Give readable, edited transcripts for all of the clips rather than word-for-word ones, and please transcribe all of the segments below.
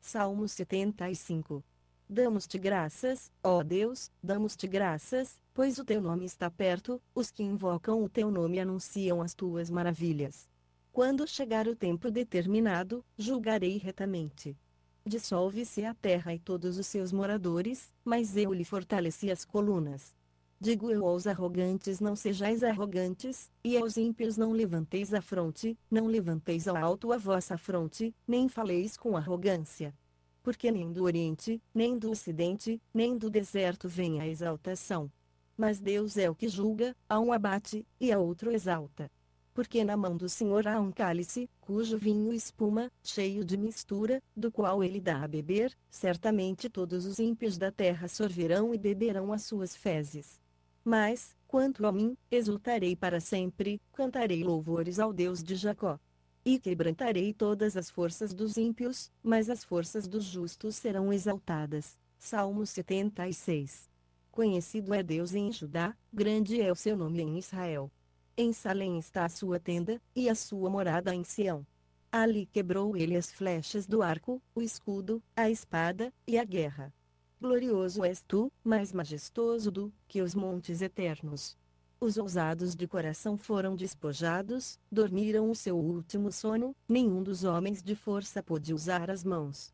Salmo 75. Damos-te graças, ó Deus, damos-te graças, pois o teu nome está perto, os que invocam o teu nome anunciam as tuas maravilhas. Quando chegar o tempo determinado, julgarei retamente. Dissolve-se a terra e todos os seus moradores, mas eu lhe fortaleci as colunas. Digo eu aos arrogantes: não sejais arrogantes, e aos ímpios: não levanteis a fronte, não levanteis ao alto a vossa fronte, nem faleis com arrogância. Porque nem do Oriente, nem do Ocidente, nem do deserto vem a exaltação. Mas Deus é o que julga, a um abate, e a outro exalta. Porque na mão do Senhor há um cálice, cujo vinho espuma, cheio de mistura, do qual ele dá a beber, certamente todos os ímpios da terra sorverão e beberão as suas fezes. Mas, quanto a mim, exultarei para sempre, cantarei louvores ao Deus de Jacó. E quebrantarei todas as forças dos ímpios, mas as forças dos justos serão exaltadas. Salmo 76. Conhecido é Deus em Judá, grande é o seu nome em Israel. Em Salém está a sua tenda, e a sua morada em Sião. Ali quebrou ele as flechas do arco, o escudo, a espada, e a guerra. Glorioso és tu, mais majestoso do que os montes eternos. Os ousados de coração foram despojados, dormiram o seu último sono, nenhum dos homens de força pôde usar as mãos.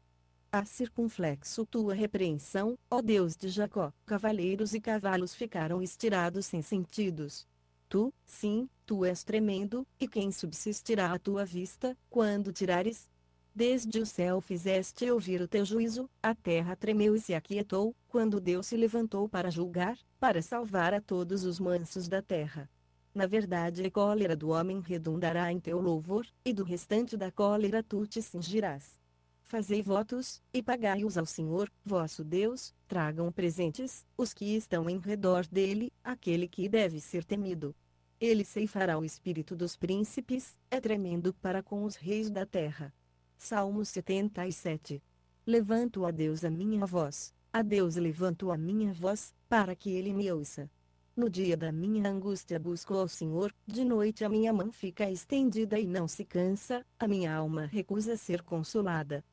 Há circunflexo tua repreensão, ó Deus de Jacó, cavaleiros e cavalos ficaram estirados sem sentidos. Tu, sim, tu és tremendo, e quem subsistirá à tua vista, quando tirares? Desde o céu fizeste ouvir o teu juízo, a terra tremeu e se aquietou, quando Deus se levantou para julgar, para salvar a todos os mansos da terra. Na verdade, a cólera do homem redundará em teu louvor, e do restante da cólera tu te cingirás. Fazei votos, e pagai-os ao Senhor, vosso Deus, tragam presentes, os que estão em redor dele, aquele que deve ser temido. Ele ceifará o espírito dos príncipes, é tremendo para com os reis da terra. Salmo 77. Levanto a Deus a minha voz, a Deus levanto a minha voz, para que ele me ouça. No dia da minha angústia busco ao Senhor, de noite a minha mão fica estendida e não se cansa, a minha alma recusa ser consolada.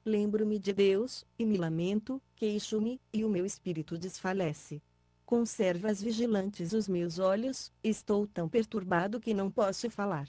Lembro-me de Deus, e me lamento, queixo-me, e o meu espírito desfalece. Conservas vigilantes os meus olhos, estou tão perturbado que não posso falar.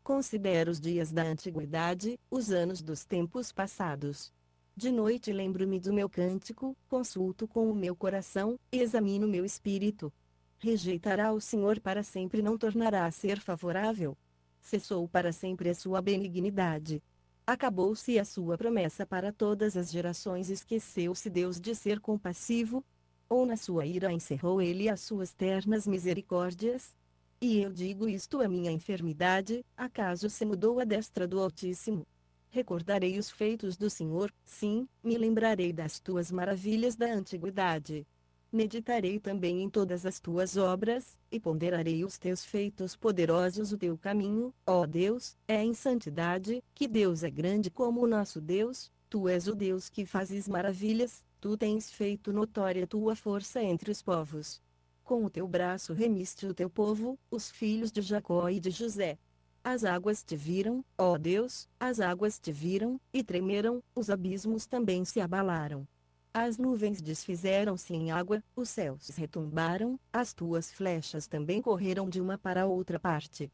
Considero os dias da antiguidade, os anos dos tempos passados. De noite lembro-me do meu cântico, consulto com o meu coração, e examino meu espírito. Rejeitará o Senhor para sempre, não tornará a ser favorável? Cessou para sempre a sua benignidade. Acabou-se a sua promessa para todas as gerações, esqueceu-se Deus de ser compassivo? Ou na sua ira encerrou ele as suas ternas misericórdias? E eu digo isto: a minha enfermidade, acaso se mudou a destra do Altíssimo? Recordarei os feitos do Senhor, sim, me lembrarei das tuas maravilhas da antiguidade. Meditarei também em todas as tuas obras, e ponderarei os teus feitos poderosos. O teu caminho, ó Deus, é em santidade, que Deus é grande como o nosso Deus, tu és o Deus que fazes maravilhas, tu tens feito notória tua força entre os povos. Com o teu braço remiste o teu povo, os filhos de Jacó e de José. As águas te viram, ó Deus, as águas te viram, e tremeram, os abismos também se abalaram. As nuvens desfizeram-se em água, os céus retumbaram, as tuas flechas também correram de uma para outra parte.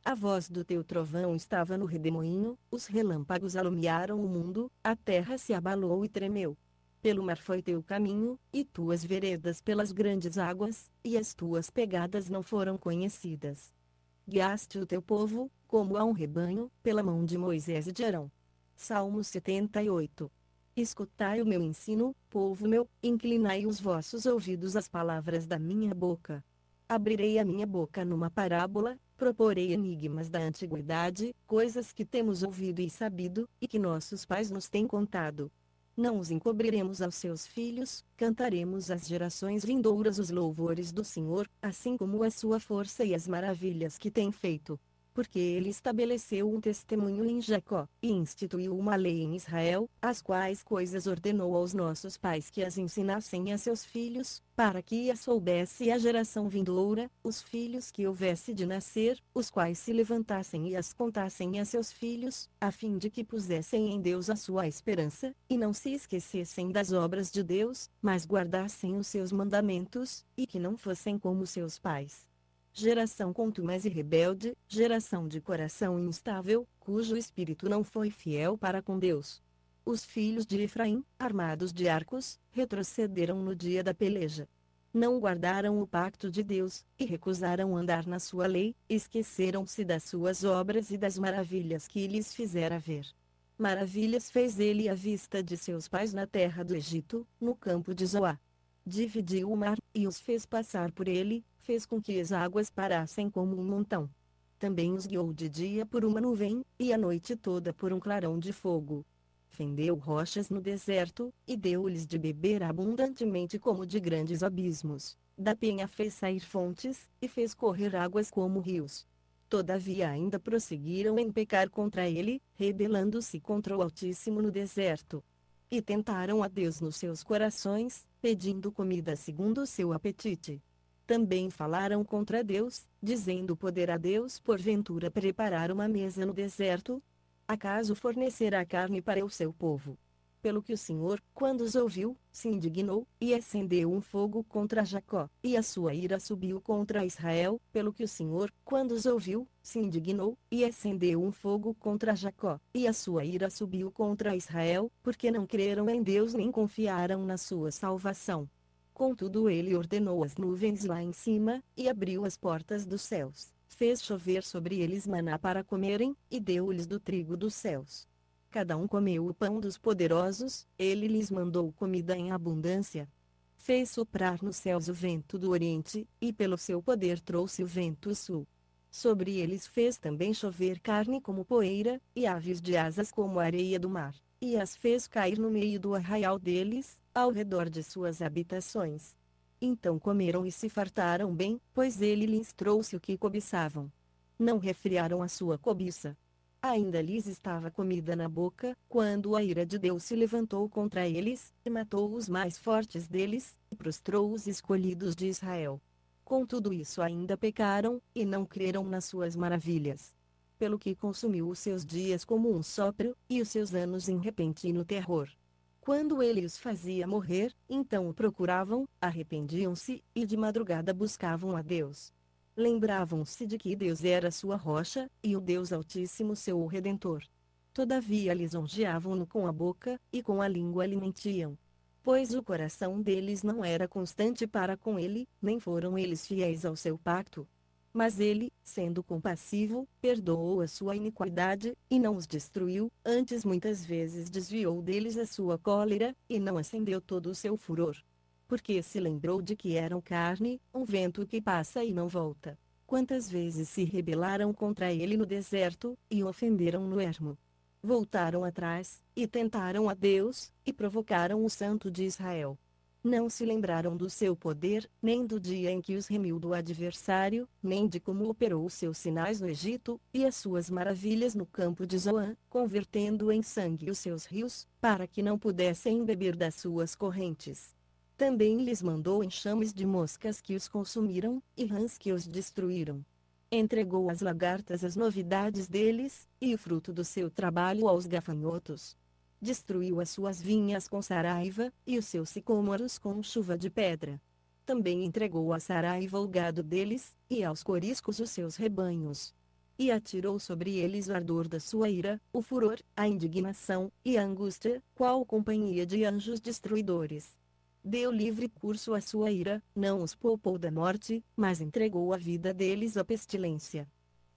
A voz do teu trovão estava no redemoinho, os relâmpagos alumiaram o mundo, a terra se abalou e tremeu. Pelo mar foi teu caminho, e tuas veredas pelas grandes águas, e as tuas pegadas não foram conhecidas. Guiaste o teu povo, como a um rebanho, pela mão de Moisés e de Arão. Salmo 78. Escutai o meu ensino, povo meu, inclinai os vossos ouvidos às palavras da minha boca. Abrirei a minha boca numa parábola, proporei enigmas da antiguidade, coisas que temos ouvido e sabido, e que nossos pais nos têm contado. Não os encobriremos aos seus filhos, cantaremos às gerações vindouras os louvores do Senhor, assim como a sua força e as maravilhas que tem feito. Porque ele estabeleceu um testemunho em Jacó, e instituiu uma lei em Israel, as quais coisas ordenou aos nossos pais que as ensinassem a seus filhos, para que as soubesse a geração vindoura, os filhos que houvesse de nascer, os quais se levantassem e as contassem a seus filhos, a fim de que pusessem em Deus a sua esperança, e não se esquecessem das obras de Deus, mas guardassem os seus mandamentos, e que não fossem como seus pais. Geração contumaz e rebelde, geração de coração instável, cujo espírito não foi fiel para com Deus. Os filhos de Efraim, armados de arcos, retrocederam no dia da peleja. Não guardaram o pacto de Deus, e recusaram andar na sua lei, esqueceram-se das suas obras e das maravilhas que lhes fizera ver. Maravilhas fez ele à vista de seus pais na terra do Egito, no campo de Zoá. Dividiu o mar, e os fez passar por ele, fez com que as águas parassem como um montão. Também os guiou de dia por uma nuvem, e a noite toda por um clarão de fogo. Fendeu rochas no deserto, e deu-lhes de beber abundantemente como de grandes abismos. Da penha fez sair fontes, e fez correr águas como rios. Todavia ainda prosseguiram em pecar contra ele, rebelando-se contra o Altíssimo no deserto. E tentaram a Deus nos seus corações, pedindo comida segundo o seu apetite. Também falaram contra Deus, dizendo: poderá Deus porventura preparar uma mesa no deserto? Acaso fornecerá carne para o seu povo? Pelo que o Senhor, quando os ouviu, se indignou, e acendeu um fogo contra Jacó, e a sua ira subiu contra Israel, pelo que o Senhor, quando os ouviu, se indignou, e acendeu um fogo contra Jacó, e a sua ira subiu contra Israel, porque não creram em Deus nem confiaram na sua salvação. Contudo ele ordenou as nuvens lá em cima, e abriu as portas dos céus, fez chover sobre eles maná para comerem, e deu-lhes do trigo dos céus. Cada um comeu o pão dos poderosos, ele lhes mandou comida em abundância. Fez soprar nos céus o vento do oriente, e pelo seu poder trouxe o vento sul. Sobre eles fez também chover carne como poeira, e aves de asas como a areia do mar, e as fez cair no meio do arraial deles, ao redor de suas habitações. Então comeram e se fartaram bem, pois ele lhes trouxe o que cobiçavam. Não refriaram a sua cobiça. Ainda lhes estava comida na boca, quando a ira de Deus se levantou contra eles, e matou os mais fortes deles, e prostrou os escolhidos de Israel. Com tudo isso ainda pecaram, e não creram nas suas maravilhas. Pelo que consumiu os seus dias como um sopro, e os seus anos em repentino terror. Quando ele os fazia morrer, então o procuravam, arrependiam-se, e de madrugada buscavam a Deus. Lembravam-se de que Deus era sua rocha, e o Deus Altíssimo seu Redentor. Todavia lisonjeavam-no com a boca, e com a língua lhe mentiam. Pois o coração deles não era constante para com ele, nem foram eles fiéis ao seu pacto. Mas ele, sendo compassivo, perdoou a sua iniquidade, e não os destruiu, antes muitas vezes desviou deles a sua cólera, e não acendeu todo o seu furor. Porque se lembrou de que eram carne, um vento que passa e não volta. Quantas vezes se rebelaram contra ele no deserto, e o ofenderam no ermo. Voltaram atrás, e tentaram a Deus, e provocaram o Santo de Israel. Não se lembraram do seu poder, nem do dia em que os remiu do adversário, nem de como operou os seus sinais no Egito, e as suas maravilhas no campo de Zoã, convertendo em sangue os seus rios, para que não pudessem beber das suas correntes. Também lhes mandou enxames de moscas que os consumiram, e rãs que os destruíram. Entregou às lagartas as novidades deles, e o fruto do seu trabalho aos gafanhotos. Destruiu as suas vinhas com saraiva, e os seus sicômoros com chuva de pedra. Também entregou à saraiva o gado deles, e aos coriscos os seus rebanhos. E atirou sobre eles o ardor da sua ira, o furor, a indignação, e a angústia, qual companhia de anjos destruidores. Deu livre curso à sua ira, não os poupou da morte, mas entregou a vida deles à pestilência.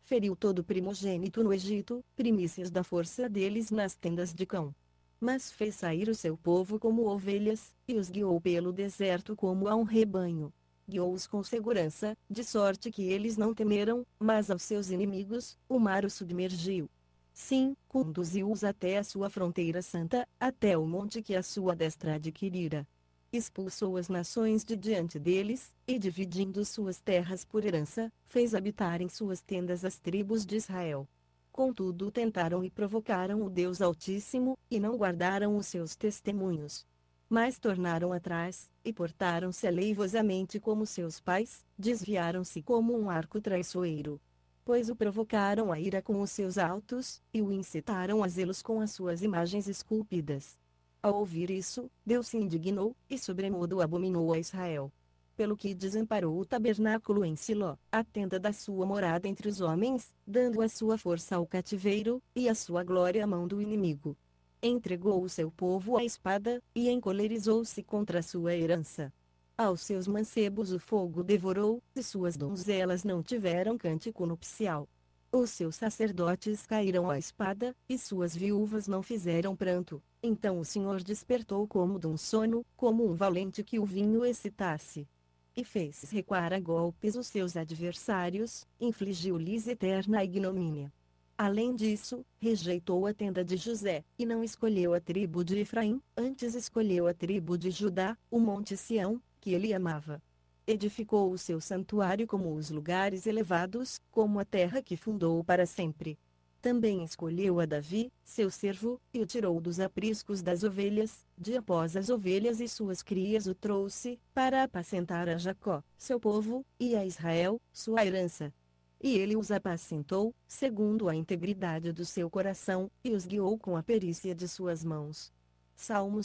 Feriu todo primogênito no Egito, primícias da força deles nas tendas de cão. Mas fez sair o seu povo como ovelhas, e os guiou pelo deserto como a um rebanho. Guiou-os com segurança, de sorte que eles não temeram, mas aos seus inimigos, o mar os submergiu. Sim, conduziu-os até a sua fronteira santa, até o monte que a sua destra adquirira. expulsou as nações de diante deles, e dividindo suas terras por herança, fez habitar em suas tendas as tribos de Israel. Contudo tentaram e provocaram o Deus Altíssimo, e não guardaram os seus testemunhos. Mas tornaram atrás, e portaram-se aleivosamente como seus pais, desviaram-se como um arco traiçoeiro. Pois o provocaram a ira com os seus altos, e o incitaram a zelos com as suas imagens esculpidas. Ao ouvir isso, Deus se indignou, e sobremodo abominou a Israel. Pelo que desamparou o tabernáculo em Siló, a tenda da sua morada entre os homens, dando a sua força ao cativeiro, e a sua glória à mão do inimigo. Entregou o seu povo à espada, e encolerizou-se contra a sua herança. Aos seus mancebos o fogo devorou, e suas donzelas não tiveram cântico nupcial. Os seus sacerdotes caíram à espada, e suas viúvas não fizeram pranto. Então o Senhor despertou como de um sono, como um valente que o vinho excitasse. E fez recuar a golpes os seus adversários, infligiu-lhes eterna ignomínia. Além disso, rejeitou a tenda de José, e não escolheu a tribo de Efraim, antes escolheu a tribo de Judá, o monte Sião, que ele amava. Edificou o seu santuário como os lugares elevados, como a terra que fundou para sempre. Também escolheu a Davi, seu servo, e o tirou dos apriscos das ovelhas, de após as ovelhas e suas crias o trouxe, para apacentar a Jacó, seu povo, e a Israel, sua herança. E ele os apacentou, segundo a integridade do seu coração, e os guiou com a perícia de suas mãos. Salmos